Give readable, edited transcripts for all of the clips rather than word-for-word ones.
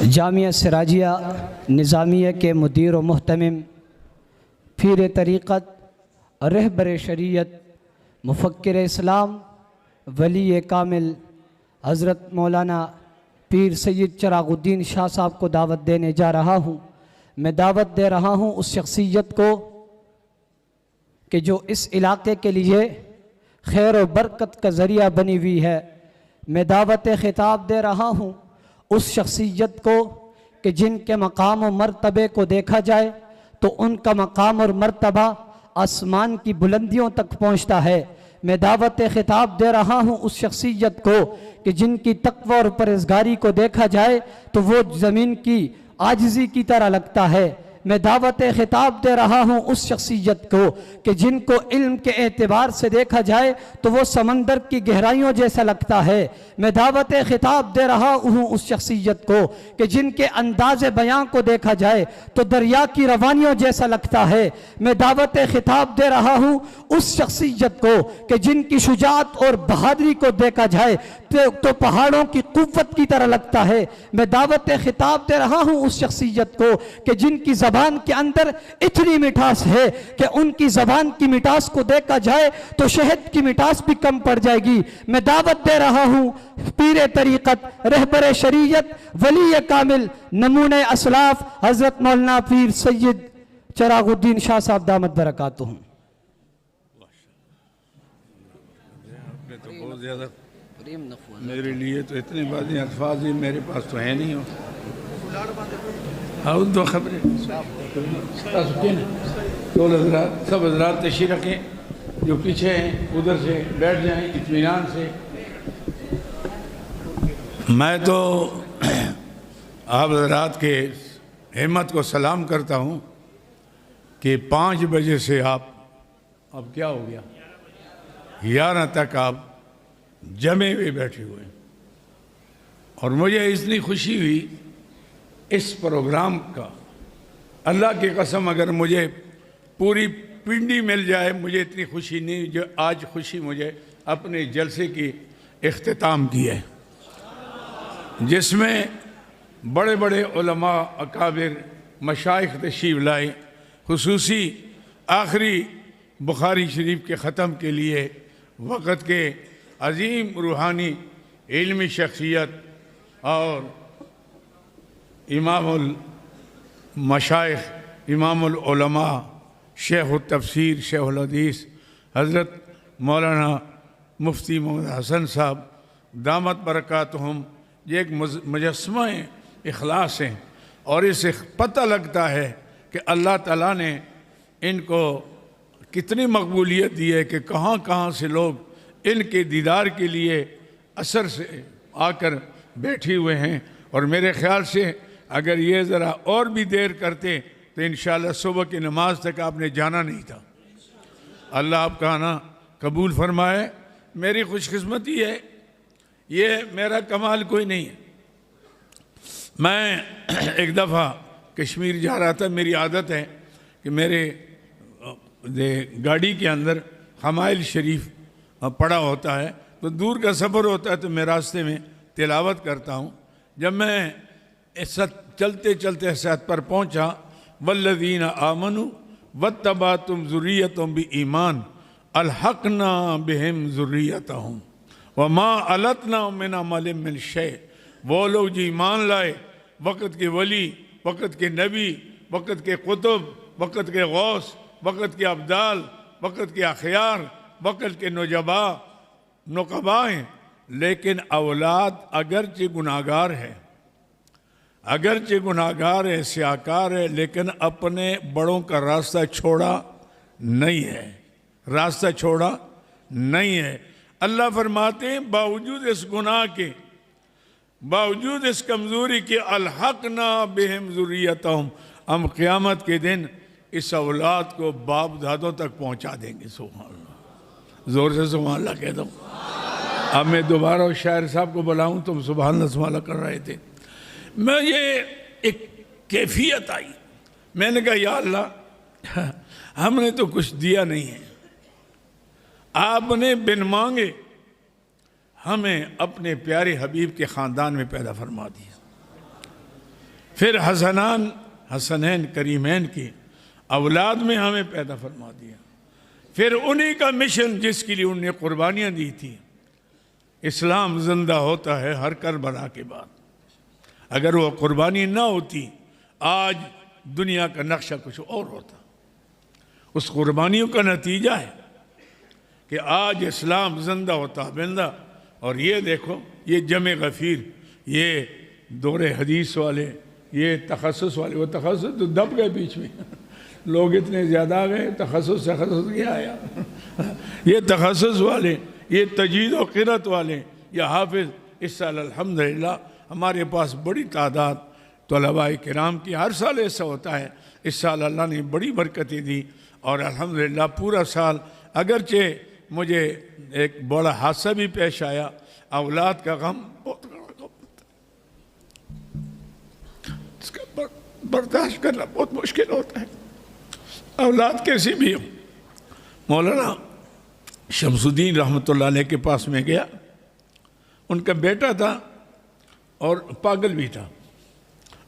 جامعہ سراجیہ نظامیہ کے مدیر و محتمم، پیر طریقت، رہبر شریعت، مفکر اسلام، ولی کامل حضرت مولانا پیر سید چراغ الدین شاہ صاحب کو دعوت دینے جا رہا ہوں۔ میں دعوت دے رہا ہوں اس شخصیت کو کہ جو اس علاقے کے لیے خیر و برکت کا ذریعہ بنی ہوئی ہے۔ میں دعوت خطاب دے رہا ہوں اس شخصیت کو کہ جن کے مقام و مرتبے کو دیکھا جائے تو ان کا مقام اور مرتبہ آسمان کی بلندیوں تک پہنچتا ہے۔ میں دعوت خطاب دے رہا ہوں اس شخصیت کو کہ جن کی تقوی اور پرہیزگاری کو دیکھا جائے تو وہ زمین کی عاجزی کی طرح لگتا ہے۔ میں دعوت خطاب دے رہا ہوں اس شخصیت کو کہ جن کو علم کے اعتبار سے دیکھا جائے تو وہ سمندر کی گہرائیوں جیسا لگتا ہے۔ میں دعوت خطاب دے رہا ہوں اس شخصیت کو کہ جن کے انداز بیان کو دیکھا جائے تو دریا کی روانیوں جیسا لگتا ہے۔ میں دعوت خطاب دے رہا ہوں اس شخصیت کو کہ جن کی شجاعت اور بہادری کو دیکھا جائے تو پہاڑوں کی قوت کی طرح لگتا ہے۔ میں دعوت خطاب دے رہا ہوں اس شخصیت کو کہ جن کی زبان کے اندر اتنی مٹھاس ہے کہ ان کی زبان کی مٹھاس کو دیکھا جائے تو شہد کی مٹھاس بھی کم پڑ جائے گی۔ میں دعوت دے رہا ہوں پیر طریقت، رہبر شریعت، ولی کامل، نمونہ اسلاف حضرت مولانا پیر سید چراغ الدین شاہ صاحب دامت برکاتہم۔ بہت زیادہ میرے لیے تو اتنی باتیں الفاظ ہی میرے پاس تو ہے نہیں ہو دو خبریں سب حضرات تشریف رکھیں، جو پیچھے ہیں ادھر سے بیٹھ جائیں اطمینان سے۔ میں تو آپ حضرات کے ہمت کو سلام کرتا ہوں کہ 5 بجے سے آپ اب کیا ہو گیا 11 تک آپ جمے ہوئے بیٹھے ہوئے ہیں، اور مجھے اتنی خوشی ہوئی اس پروگرام کا۔ اللہ کی قسم اگر مجھے پوری پنڈی مل جائے مجھے اتنی خوشی نہیں جو آج خوشی مجھے اپنے جلسے کی اختتام کی ہے، جس میں بڑے بڑے علماء اکابر مشائخ تشریف لائے۔ خصوصی آخری بخاری شریف کے ختم کے لیے وقت کے عظیم روحانی علمی شخصیت اور امام المشائخ، امام العلماء، شیخ التفسیر، شیخ الحدیث حضرت مولانا مفتی محمد حسن صاحب دامت برکاتہم، یہ ایک مجسمہ اخلاص ہیں، اور اس سے پتہ لگتا ہے کہ اللہ تعالیٰ نے ان کو کتنی مقبولیت دی ہے کہ کہاں کہاں سے لوگ ان کے دیدار کے لیے اثر سے آ کر بیٹھے ہوئے ہیں۔ اور میرے خیال سے اگر یہ ذرا اور بھی دیر کرتے تو انشاءاللہ صبح کی نماز تک آپ نے جانا نہیں تھا۔ اللہ آپ کا آنا قبول فرمائے۔ میری خوش قسمتی ہے، یہ میرا کمال کوئی نہیں ہے۔ میں ایک دفعہ کشمیر جا رہا تھا، میری عادت ہے کہ میرے گاڑی کے اندر حمائل شریف پڑا ہوتا ہے، تو دور کا سفر ہوتا ہے تو میں راستے میں تلاوت کرتا ہوں۔ جب میں چلتے چلتے سطح پر پہنچا، والذین آمنوا واتبعتم ذریتہم بایمان الحقنا بہم ذریتہم وما علتناہم من عملہم من شیء، وہ لوگ جو ایمان لائے، وقت کے ولی، وقت کے نبی، وقت کے قطب، وقت کے غوث، وقت کے ابدال، وقت کے اخیار، وقت کے نقباء ہیں، لیکن اولاد اگرچہ گناہگار ہے، اگرچہ گناہگار ہے، سیاہکار ہے، لیکن اپنے بڑوں کا راستہ چھوڑا نہیں ہے، راستہ چھوڑا نہیں ہے۔ اللہ فرماتے ہیں باوجود اس گناہ کے، باوجود اس کمزوری کے، الحقنا بہم ذریتہم، ہم قیامت کے دن اس اولاد کو باپ دادوں تک پہنچا دیں گے۔ سبحان اللہ، زور سے سبحان اللہ کہہ دو۔ اب میں دوبارہ شاعر صاحب کو بلاؤں، تم سبحان اللہ سبحان اللہ کر رہے تھے، میں یہ ایک کیفیت آئی، میں نے کہا یا اللہ ہم نے تو کچھ دیا نہیں ہے، آپ نے بن مانگے ہمیں اپنے پیارے حبیب کے خاندان میں پیدا فرما دیا۔ پھر حسنین کریمین کی اولاد میں ہمیں پیدا فرما دیا. پھر انہی کا مشن جس کے لیے انہوں نے قربانیاں دی تھی. اسلام زندہ ہوتا ہے ہر کربلا کے بعد. اگر وہ قربانی نہ ہوتی آج دنیا کا نقشہ کچھ اور ہوتا. اس قربانیوں کا نتیجہ ہے کہ آج اسلام زندہ ہوتا بندہ. اور یہ دیکھو یہ جمع غفیر، یہ دور حدیث والے، یہ تخصص والے. وہ تخصص تو دب گئے بیچ میں، لوگ اتنے زیادہ آ گئے، تخصص کیا آیا. یہ تخصص والے، یہ تجوید و قرأت والے، یہ حافظ. اس سال الحمدللہ ہمارے پاس بڑی تعداد طلباء کرام کی. ہر سال ایسا ہوتا ہے. اس سال اللہ نے بڑی برکتیں دی اور الحمدللہ پورا سال. اگرچہ مجھے ایک بڑا حادثہ بھی پیش آیا، اولاد کا غم بہت بڑا غم ہوتا ہے، اس کا برداشت کرنا بہت مشکل ہوتا ہے. اولاد کیسی بھی ہو. مولانا شمس الدین رحمۃ اللہ علیہ کے پاس میں گیا. ان کا بیٹا تھا اور پاگل بھی تھا.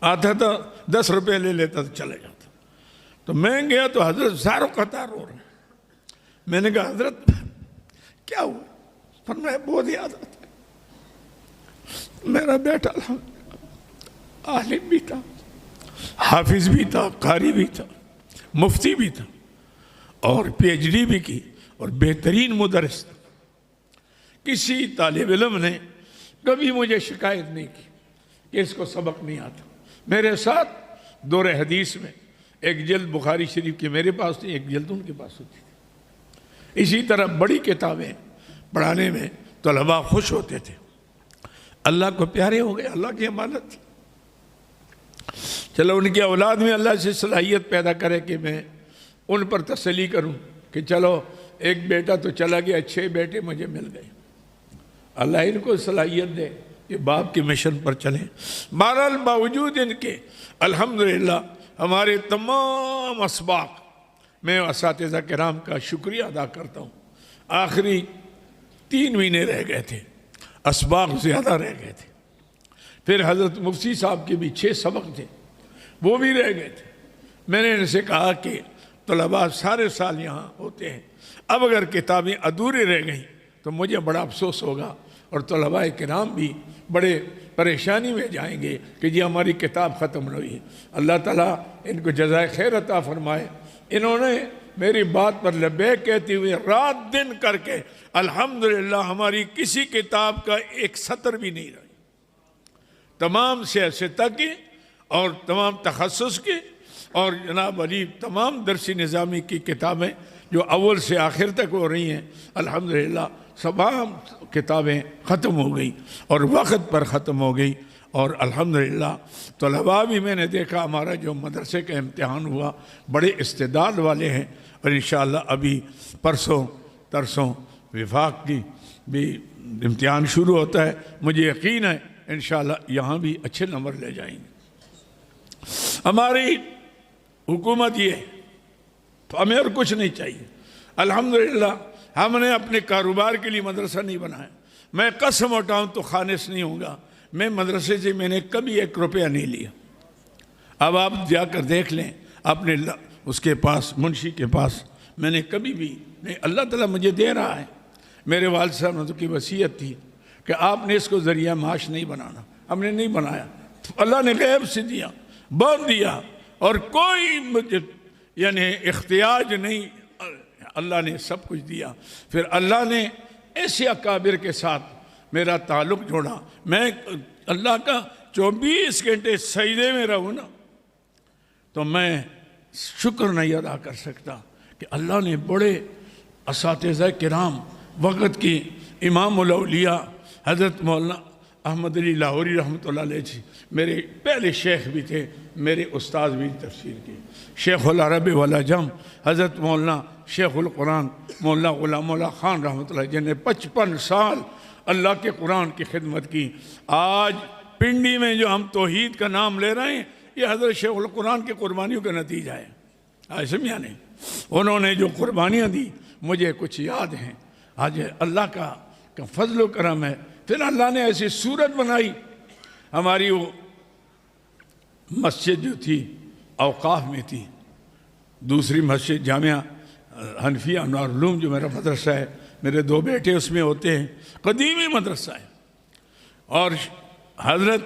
آتا تھا 10 روپے لے لیتا تو چلے جاتا. تو میں گیا تو حضرت زارو قطار ہو رہے ہیں. میں نے کہا حضرت کیا ہوا؟ فرمایا بہت یاد آتا ہے. میرا بیٹا عالم بھی تھا، حافظ بھی تھا، قاری بھی تھا، مفتی بھی تھا اور پی ایچ ڈی بھی کی اور بہترین مدرس تھا. کسی طالب علم نے کبھی مجھے شکایت نہیں کی کہ اس کو سبق نہیں آتا. میرے ساتھ دور حدیث میں ایک جلد بخاری شریف کی میرے پاس تھی، ایک جلد ان کے پاس ہوتی تھی. اسی طرح بڑی کتابیں پڑھانے میں طلباء خوش ہوتے تھے. اللہ کو پیارے ہو گئے، اللہ کی امانت تھی. چلو ان کی اولاد میں اللہ سے صلاحیت پیدا کرے کہ میں ان پر تسلی کروں کہ چلو ایک بیٹا تو چلا گیا، 6 بیٹے مجھے مل گئے. اللہ ان کو صلاحیت دے کہ باپ کے مشن پر چلیں. بہرحال باوجود ان کے الحمدللہ ہمارے تمام اسباق، میں اساتذہ کرام کا شکریہ ادا کرتا ہوں. آخری 3 مہینے رہ گئے تھے، اسباق زیادہ رہ گئے تھے. پھر حضرت مفتی صاحب کے بھی 6 سبق تھے، وہ بھی رہ گئے تھے. میں نے ان سے کہا کہ طلباء سارے سال یہاں ہوتے ہیں، اب اگر کتابیں ادھوری رہ گئیں تو مجھے بڑا افسوس ہوگا اور طلباء کرام بھی بڑے پریشانی میں جائیں گے کہ جی ہماری کتاب ختم نہ ہوئی. اللہ تعالیٰ ان کو جزائے خیر عطا فرمائے. انہوں نے میری بات پر لبیک کہتے ہوئے رات دن کر کے الحمدللہ ہماری کسی کتاب کا ایک سطر بھی نہیں رہی. تمام سیاستہ کی اور تمام تخصص کی اور جناب علی تمام درسی نظامی کی کتابیں جو اول سے آخر تک ہو رہی ہیں الحمدللہ تمام کتابیں ختم ہو گئی اور وقت پر ختم ہو گئی. اور الحمدللہ طلباء بھی میں نے دیکھا ہمارا جو مدرسے کا امتحان ہوا بڑے استعداد والے ہیں. اور انشاءاللہ ابھی پرسوں ترسوں وفاق کی بھی امتحان شروع ہوتا ہے. مجھے یقین ہے انشاءاللہ یہاں بھی اچھے نمبر لے جائیں گے. ہماری حکومت یہ ہے تو ہمیں اور کچھ نہیں چاہیے. الحمدللہ ہم نے اپنے کاروبار کے لیے مدرسہ نہیں بنایا. میں قسم اٹھاؤں تو خانص نہیں ہوں گا، میں مدرسے سے میں نے کبھی 1 روپیہ نہیں لیا. اب آپ جا کر دیکھ لیں اپنے اس کے پاس، منشی کے پاس، میں نے کبھی بھی نہیں. اللہ تعالیٰ مجھے دے رہا ہے. میرے والد صاحب کی وصیت تھی کہ آپ نے اس کو ذریعہ معاش نہیں بنانا. ہم نے نہیں بنایا. اللہ نے غیب سے دیا، بہت دیا اور کوئی مجھے یعنی احتیاج نہیں. اللہ نے سب کچھ دیا. پھر اللہ نے ایسے اکابر کے ساتھ میرا تعلق جوڑا. میں اللہ کا 24 گھنٹے سجدے میں رہوں نا تو میں شکر نہیں ادا کر سکتا کہ اللہ نے بڑے اساتذہ کرام وقت کی امام الاولیاء حضرت مولانا احمد علی لاہوری رحمۃ اللہ علیہ جی میرے پہلے شیخ بھی تھے، میرے استاد بھی تفسیر کے، شیخ العرب والعجم حضرت مولانا شیخ القرآن مولانا غلام اللہ خان رحمۃ اللہ جن نے 55 سال اللہ کے قرآن کی خدمت کی. آج پنڈی میں جو ہم توحید کا نام لے رہے ہیں یہ حضرت شیخ القرآن کی قربانیوں کا نتیجہ ہے. آج سمجھا نہیں؟ انہوں نے جو قربانیاں دی مجھے کچھ یاد ہیں. آج اللہ کا فضل و کرم ہے. پھر اللہ نے ایسی صورت بنائی ہماری وہ مسجد جو تھی اوقاف میں تھی، دوسری مسجد جامعہ حنفیہ انوار العلوم جو میرا مدرسہ ہے، میرے 2 بیٹے اس میں ہوتے ہیں، قدیمی مدرسہ ہے۔ اور حضرت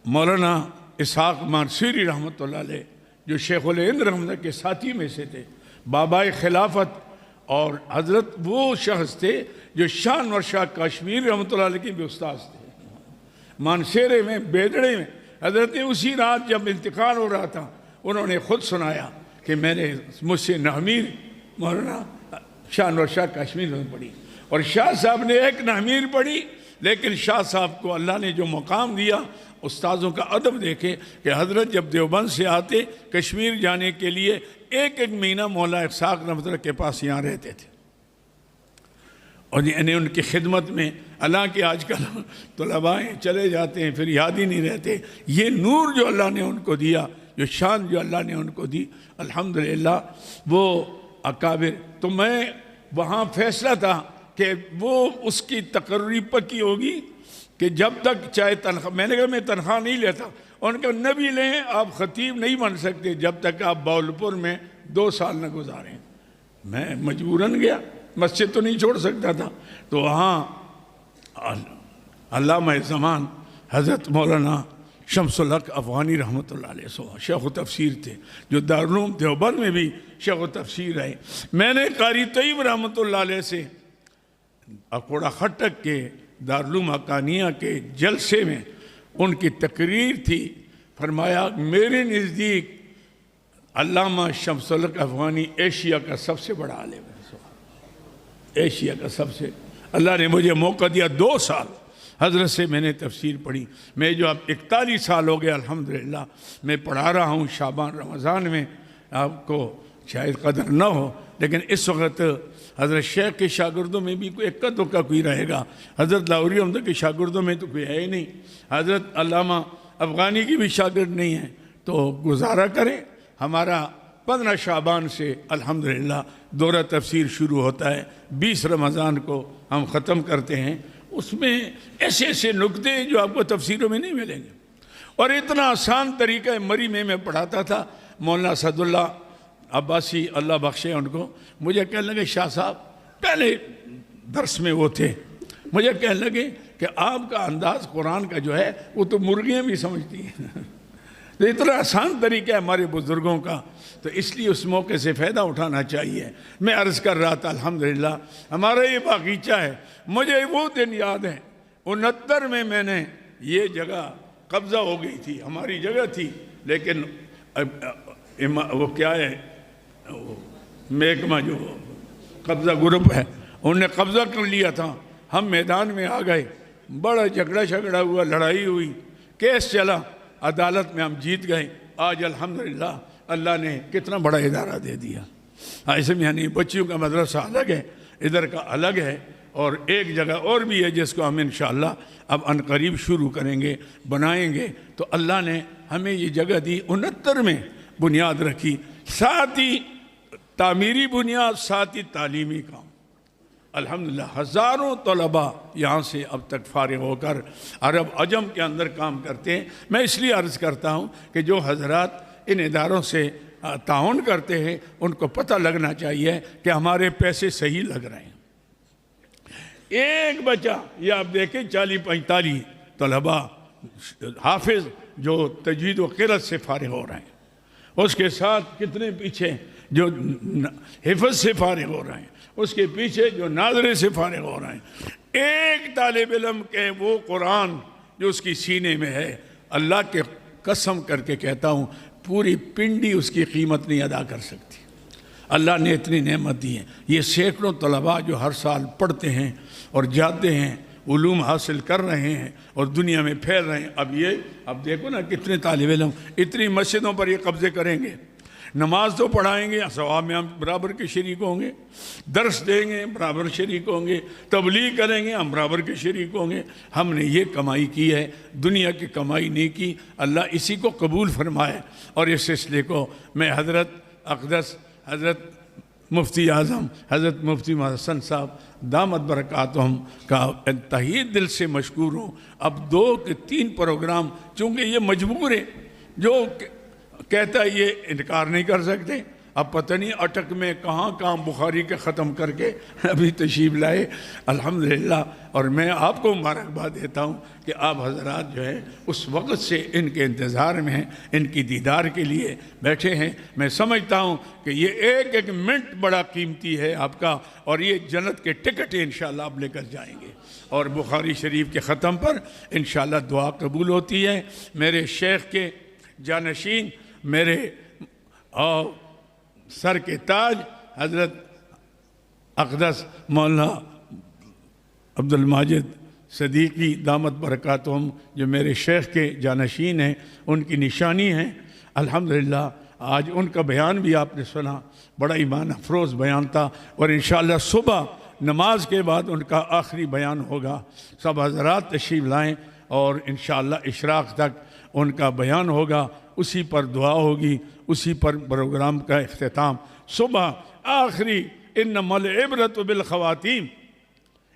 مولانا اسحاق مانسیری رحمۃ اللہ علیہ جو شیخ الہند رحمۃ کے ساتھی میں سے تھے، بابائے خلافت، اور حضرت وہ شخص تھے جو شاہ انور شاہ کشمیر رحمۃ اللہ علیہ کے بھی استاذ تھے۔ مانسیرے میں، بیدڑے میں حضرت نے اسی رات جب انتقال ہو رہا تھا انہوں نے خود سنایا کہ میں نے مجھ سے نحمیر مولانا شاہ انور شاہ کشمیر میں پڑھی، اور شاہ صاحب نے ایک نحمیر پڑھی، لیکن شاہ صاحب کو اللہ نے جو مقام دیا، استاذوں کا ادب دیکھے کہ حضرت جب دیوبند سے آتے کشمیر جانے کے لیے ایک مہینہ مولا اسحاق رحمۃ اللہ کے پاس یہاں رہتے تھے، اور یعنی ان کی خدمت میں، حالانکہ آج کل طلباء چلے جاتے ہیں پھر یاد ہی نہیں رہتے، یہ نور جو اللہ نے ان کو دیا، جو شان جو اللہ نے ان کو دی، الحمدللہ وہ اکابر۔ تو میں وہاں فیصلہ تھا کہ وہ اس کی تقرری پکی ہوگی کہ جب تک چاہے تنخواہ، میں نے کہا میں تنخواہ نہیں لیتا، ان کا نبی لیں، آپ خطیب نہیں بن سکتے جب تک آپ باولپور میں 2 سال نہ گزاریں۔ میں مجبوراً گیا، مسجد تو نہیں چھوڑ سکتا تھا، تو وہاں علامہ زمان حضرت مولانا شمس الحق افغانی رحمۃ اللہ علیہ شیخ و تفسیر تھے، جو دارالعلوم دیوبند میں بھی شیخ و تفسیر ہے۔ میں نے قاری طیب رحمۃ اللہ علیہ سے اکوڑا خٹک کے دارالعلوم حقانیہ کے جلسے میں ان کی تقریر تھی، فرمایا میرے نزدیک علامہ شمس الحق افغانی ایشیا کا سب سے بڑا عالم ہے، ایشیا کا سب سے۔ اللہ نے مجھے موقع دیا، 2 سال حضرت سے میں نے تفسیر پڑھی۔ میں جو اب 41 سال ہو گئے الحمدللہ میں پڑھا رہا ہوں شعبان رمضان میں، آپ کو شاید قدر نہ ہو، لیکن اس وقت حضرت شیخ کے شاگردوں میں بھی کوئی اکا دکا کوئی رہے گا، حضرت لاہوری احمد کے شاگردوں میں تو کوئی ہے ہی نہیں، حضرت علامہ افغانی کی بھی شاگرد نہیں ہے، تو گزارا کریں۔ ہمارا 15 شعبان سے الحمدللہ دورہ تفسیر شروع ہوتا ہے، 20 رمضان کو ہم ختم کرتے ہیں، اس میں ایسے ایسے نکتے جو آپ کو تفسیروں میں نہیں ملیں گے، اور اتنا آسان طریقہ مری میں پڑھاتا تھا۔ مولانا اسد اللہ عباسی اللہ بخشے ان کو، مجھے کہنے لگے شاہ صاحب، پہلے درس میں وہ تھے، مجھے کہنے لگے کہ آپ کا انداز قرآن کا جو ہے وہ تو مرغیاں بھی سمجھتی ہیں، تو اتنا آسان طریقہ ہے ہمارے بزرگوں کا، تو اس لیے اس موقع سے فائدہ اٹھانا چاہیے۔ میں عرض کر رہا تھا الحمدللہ ہمارا یہ باغیچہ ہے، مجھے وہ دن یاد ہے 69 میں نے یہ جگہ قبضہ ہو گئی تھی، ہماری جگہ تھی، لیکن وہ کیا ہے محکمہ جو قبضہ گروپ ہے انہوں نے قبضہ کر لیا تھا، ہم میدان میں آ گئے، بڑا جھگڑا ہوا، لڑائی ہوئی، کیس چلا، عدالت میں ہم جیت گئے۔ آج الحمدللہ اللہ نے کتنا بڑا ادارہ دے دیا۔ ایسے میں یعنی بچیوں کا مدرسہ الگ ہے، ادھر کا الگ ہے، اور ایک جگہ اور بھی ہے جس کو ہم انشاءاللہ اب عنقریب شروع کریں گے، بنائیں گے۔ تو اللہ نے ہمیں یہ جگہ دی، 69 میں بنیاد رکھی، ساتھ ہی تعمیری بنیاد، ساتھ ہی تعلیمی کام۔ الحمدللہ ہزاروں طلباء یہاں سے اب تک فارغ ہو کر عرب عجم کے اندر کام کرتے ہیں۔ میں اس لیے عرض کرتا ہوں کہ جو حضرات ان اداروں سے تعاون کرتے ہیں ان کو پتہ لگنا چاہیے کہ ہمارے پیسے صحیح لگ رہے ہیں۔ ایک بچہ یہ آپ دیکھیں 40-45 طلباء حافظ جو تجوید و قرأت سے فارغ ہو رہے ہیں، اس کے ساتھ کتنے پیچھے جو حفظ سے فارغ ہو رہے ہیں، اس کے پیچھے جو ناظرے سے فارغ ہو رہے ہیں۔ ایک طالب علم کے وہ قرآن جو اس کی سینے میں ہے، اللہ کے قسم کر کے کہتا ہوں پوری پنڈی اس کی قیمت نہیں ادا کر سکتی۔ اللہ نے اتنی نعمت دی ہے۔ یہ سینکڑوں طلباء جو ہر سال پڑھتے ہیں اور جاتے ہیں، علوم حاصل کر رہے ہیں اور دنیا میں پھیل رہے ہیں۔ اب دیکھو نا کتنے طالب علم اتنی مسجدوں پر یہ قبضے کریں گے، نماز تو پڑھائیں گے، ثواب میں ہم برابر کے شریک ہوں گے، درس دیں گے برابر شریک ہوں گے، تبلیغ کریں گے ہم برابر کے شریک ہوں گے۔ ہم نے یہ کمائی کی ہے، دنیا کی کمائی نہیں کی۔ اللہ اسی کو قبول فرمائے۔ اور اس سلسلے کو میں حضرت اقدس حضرت مفتی اعظم حضرت مفتی محسن صاحب دامت برکاتہم کا انتہائی دل سے مشکور ہوں۔ اب 2 کے 3 پروگرام چونکہ یہ مجبور ہے، جو کہتا ہے یہ انکار نہیں کر سکتے. اب پتہ نہیں اٹک میں کہاں کہاں بخاری کے ختم کر کے ابھی تشریف لائے الحمدللہ. اور میں آپ کو مبارکباد دیتا ہوں کہ آپ حضرات جو ہے اس وقت سے ان کے انتظار میں ہیں, ان کی دیدار کے لیے بیٹھے ہیں. میں سمجھتا ہوں کہ یہ ایک ایک منٹ بڑا قیمتی ہے آپ کا, اور یہ جنت کے ٹکٹ انشاءاللہ آپ لے کر جائیں گے. اور بخاری شریف کے ختم پر انشاءاللہ دعا قبول ہوتی ہے. میرے شیخ کے جانشین, میرے سر کے تاج حضرت اقدس مولانا عبد الماجد صدیقی دامت برکاتہم, جو میرے شیخ کے جانشین ہیں, ان کی نشانی ہیں الحمدللہ. آج ان کا بیان بھی آپ نے سنا, بڑا ایمان افروز بیان تھا, اور انشاءاللہ صبح نماز کے بعد ان کا آخری بیان ہوگا. سب حضرات تشریف لائیں, اور انشاءاللہ اشراق تک ان کا بیان ہوگا, اسی پر دعا ہوگی, اسی پر پروگرام کا اختتام. صبح آخری انما العبرۃ بالخواتیم,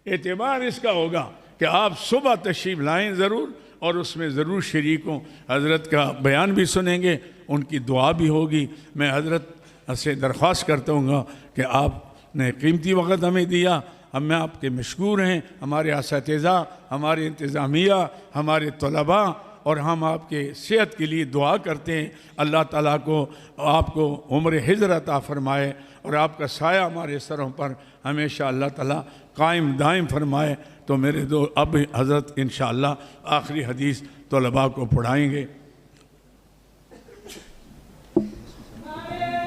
اعتبار اس کا ہوگا کہ آپ صبح تشریف لائیں ضرور, اور اس میں ضرور شریک ہوں. حضرت کا بیان بھی سنیں گے, ان کی دعا بھی ہوگی. میں حضرت سے درخواست کرتا ہوں گا کہ آپ نے قیمتی وقت ہمیں دیا, ہم آپ کے مشکور ہیں, ہمارے اساتذہ, ہمارے انتظامیہ, ہمارے طلباء, اور ہم آپ کے صحت کے لیے دعا کرتے ہیں. اللہ تعالیٰ کو آپ کو عمر حضر عطا فرمائے, اور آپ کا سایہ ہمارے سروں پر ہمیشہ اللہ تعالیٰ قائم دائم فرمائے. تو میرے اب حضرت انشاءاللہ آخری حدیث طلباء کو پڑھائیں گے.